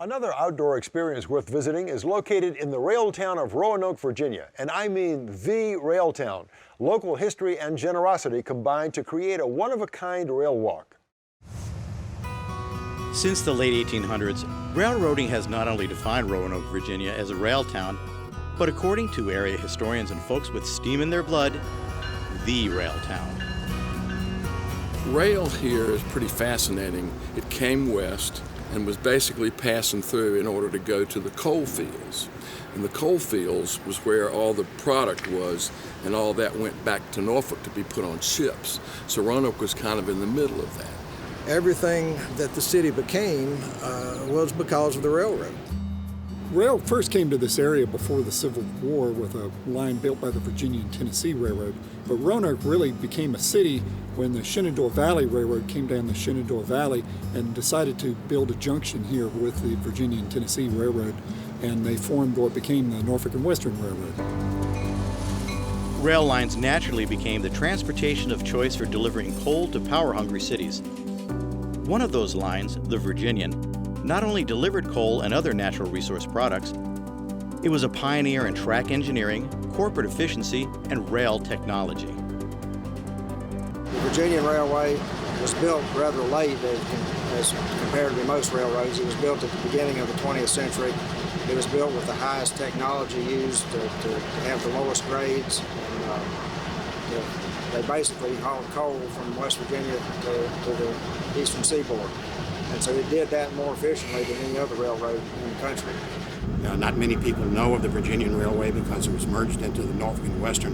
Another outdoor experience worth visiting is located in the rail town of Roanoke, Virginia. And I mean the rail town. Local history and generosity combined to create a one-of-a-kind rail walk. Since the late 1800s, railroading has not only defined Roanoke, Virginia as a rail town, but according to area historians and folks with steam in their blood, the rail town. Rail here is pretty fascinating. It came west and was basically passing through in order to go to the coal fields. And the coal fields was where all the product was, and all that went back to Norfolk to be put on ships. So Roanoke was kind of in the middle of that. Everything that the city became was because of the railroad. Rail first came to this area before the Civil War with a line built by the Virginia and Tennessee Railroad, but Roanoke really became a city when the Shenandoah Valley Railroad came down the Shenandoah Valley and decided to build a junction here with the Virginia and Tennessee Railroad, and they formed what became the Norfolk and Western Railroad. Rail lines naturally became the transportation of choice for delivering coal to power-hungry cities. One of those lines, the Virginian, not only delivered coal and other natural resource products, it was a pioneer in track engineering, corporate efficiency, and rail technology. The Virginian Railway was built rather late as compared to most railroads. It was built at the beginning of the 20th century. It was built with the highest technology used to have the lowest grades. And, they basically hauled coal from West Virginia to the eastern seaboard. And so it did that more efficiently than any other railroad in the country. Not many people know of the Virginian Railway because it was merged into the Norfolk and Western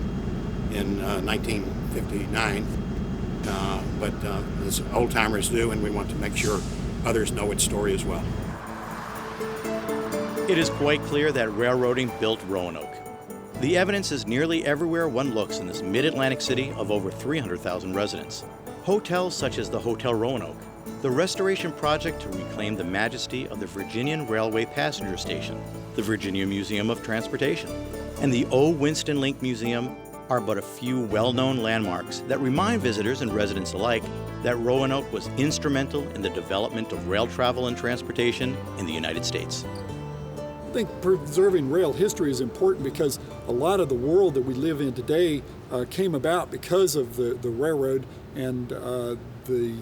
in 1959. But as old-timers do, and we want to make sure others know its story as well. It is quite clear that railroading built Roanoke. The evidence is nearly everywhere one looks in this mid-Atlantic city of over 300,000 residents. Hotels such as the Hotel Roanoke, the restoration project to reclaim the majesty of the Virginian Railway Passenger Station, the Virginia Museum of Transportation, and the O. Winston Link Museum are but a few well-known landmarks that remind visitors and residents alike that Roanoke was instrumental in the development of rail travel and transportation in the United States. I think preserving rail history is important because a lot of the world that we live in today came about because of the railroad, and the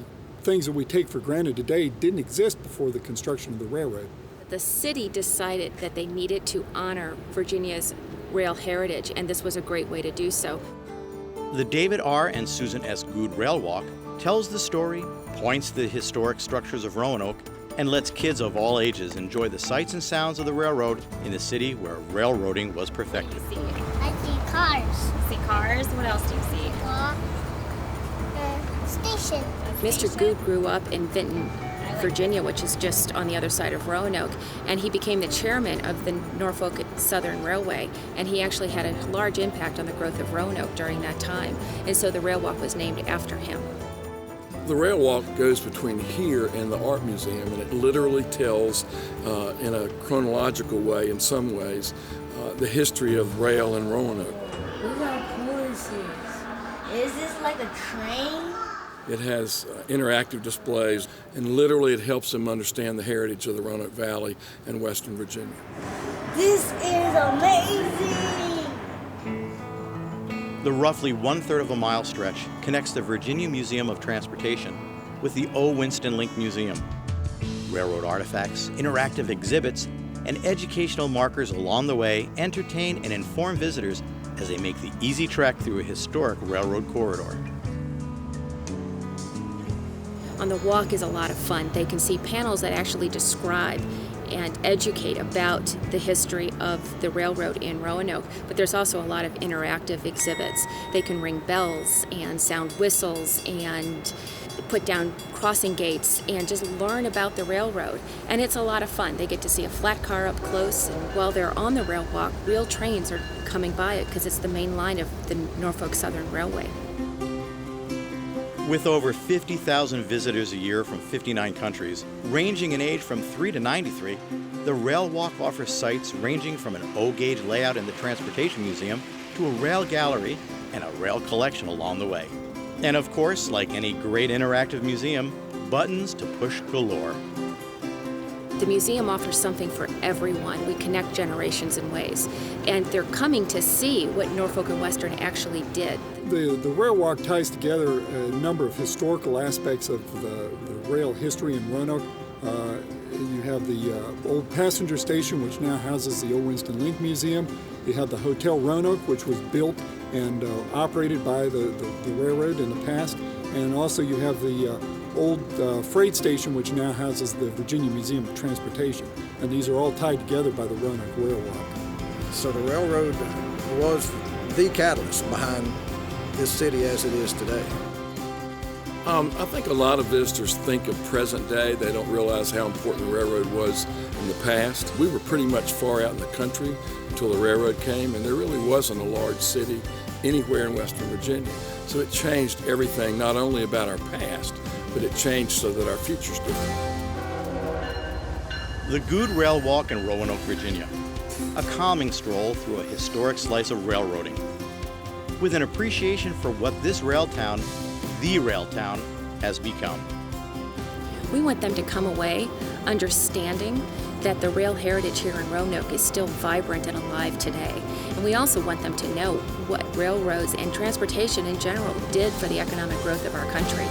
things that we take for granted today didn't exist before the construction of the railroad. The city decided that they needed to honor Virginia's rail heritage, and this was a great way to do so. The David R. and Susan S. Good Rail Walk tells the story, points to the historic structures of Roanoke, and lets kids of all ages enjoy the sights and sounds of the railroad in the city where railroading was perfected. I see cars. You see cars? What else do you see? Station. Mr. Good grew up in Vinton, Virginia, which is just on the other side of Roanoke, and he became the chairman of the Norfolk Southern Railway, and he actually had a large impact on the growth of Roanoke during that time, and so the rail walk was named after him. The rail walk goes between here and the Art Museum, and it literally tells, in a chronological way in some ways, the history of rail in Roanoke. Look how cool this is. Is this like a train? It has interactive displays, and literally it helps them understand the heritage of the Roanoke Valley and Western Virginia. This is amazing! The roughly one-third of a mile stretch connects the Virginia Museum of Transportation with the O. Winston Link Museum. Railroad artifacts, interactive exhibits, and educational markers along the way entertain and inform visitors as they make the easy trek through a historic railroad corridor. On the walk is a lot of fun. They can see panels that actually describe and educate about the history of the railroad in Roanoke, but there's also a lot of interactive exhibits. They can ring bells and sound whistles and put down crossing gates and just learn about the railroad. And it's a lot of fun. They get to see a flat car up close, and while they're on the rail walk, real trains are coming by it because it's the main line of the Norfolk Southern Railway. With over 50,000 visitors a year from 59 countries, ranging in age from 3 to 93, the Rail Walk offers sights ranging from an O-gauge layout in the Transportation Museum to a rail gallery and a rail collection along the way. And of course, like any great interactive museum, buttons to push galore. The museum offers something for everyone. We connect generations in ways. And they're coming to see what Norfolk and Western actually did. The rail walk ties together a number of historical aspects of the rail history in Roanoke. You have the old passenger station, which now houses the Old Winston Link Museum. You have the Hotel Roanoke, which was built and operated by the railroad in the past. And also you have the old freight station, which now houses the Virginia Museum of Transportation. And these are all tied together by the Roanoke Rail Walk. So the railroad was the catalyst behind this city as it is today. I think a lot of visitors think of present day. They don't realize how important the railroad was in the past. We were pretty much far out in the country until the railroad came, and there really wasn't a large city anywhere in Western Virginia. So it changed everything, not only about our past, but it changed so that our future's different. The Good Rail Walk in Roanoke, Virginia. A calming stroll through a historic slice of railroading. With an appreciation for what this rail town, the rail town, has become. We want them to come away understanding that the rail heritage here in Roanoke is still vibrant and alive today. And we also want them to know what railroads and transportation in general did for the economic growth of our country.